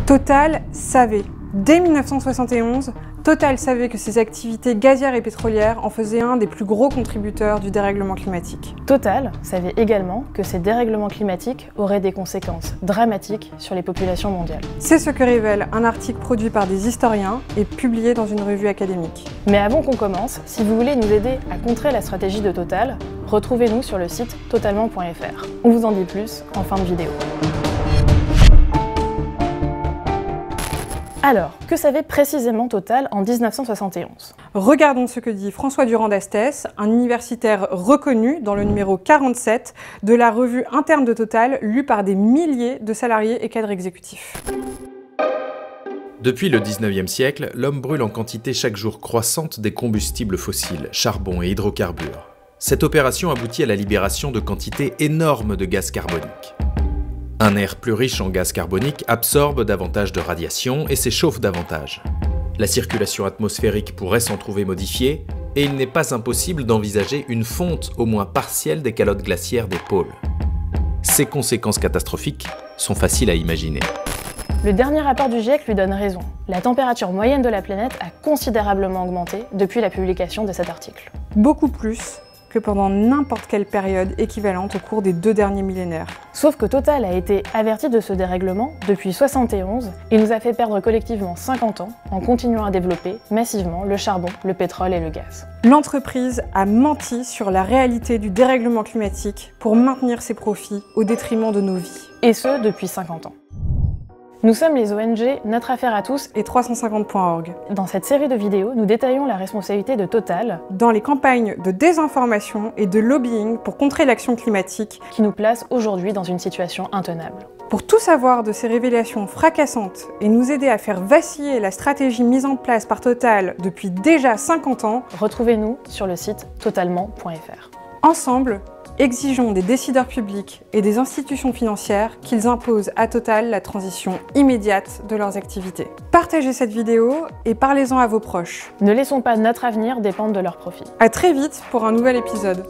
Total savait. Dès 1971, Total savait que ses activités gazières et pétrolières en faisaient un des plus gros contributeurs du dérèglement climatique. Total savait également que ces dérèglements climatiques auraient des conséquences dramatiques sur les populations mondiales. C'est ce que révèle un article produit par des historiens et publié dans une revue académique. Mais avant qu'on commence, si vous voulez nous aider à contrer la stratégie de Total, retrouvez-nous sur le site totalement.fr. On vous en dit plus en fin de vidéo. Alors, que savait précisément Total en 1971 ? Regardons ce que dit François Durand d'Astès, un universitaire reconnu dans le numéro 47 de la revue interne de Total, lu par des milliers de salariés et cadres exécutifs. Depuis le 19e siècle, l'homme brûle en quantité chaque jour croissante des combustibles fossiles, charbon et hydrocarbures. Cette opération aboutit à la libération de quantités énormes de gaz carbonique. Un air plus riche en gaz carbonique absorbe davantage de radiation et s'échauffe davantage. La circulation atmosphérique pourrait s'en trouver modifiée, et il n'est pas impossible d'envisager une fonte au moins partielle des calottes glaciaires des pôles. Ces conséquences catastrophiques sont faciles à imaginer. Le dernier rapport du GIEC lui donne raison. La température moyenne de la planète a considérablement augmenté depuis la publication de cet article. Beaucoup plus que pendant n'importe quelle période équivalente au cours des 2 derniers millénaires. Sauf que Total a été averti de ce dérèglement depuis 1971 et nous a fait perdre collectivement 50 ans en continuant à développer massivement le charbon, le pétrole et le gaz. L'entreprise a menti sur la réalité du dérèglement climatique pour maintenir ses profits au détriment de nos vies. Et ce, depuis 50 ans. Nous sommes les ONG Notre Affaire à tous et 350.org. Dans cette série de vidéos, nous détaillons la responsabilité de Total dans les campagnes de désinformation et de lobbying pour contrer l'action climatique qui nous place aujourd'hui dans une situation intenable. Pour tout savoir de ces révélations fracassantes et nous aider à faire vaciller la stratégie mise en place par Total depuis déjà 50 ans, retrouvez-nous sur le site totalement.fr. Ensemble, exigeons des décideurs publics et des institutions financières qu'ils imposent à Total la transition immédiate de leurs activités. Partagez cette vidéo et parlez-en à vos proches. Ne laissons pas notre avenir dépendre de leurs profits. À très vite pour un nouvel épisode.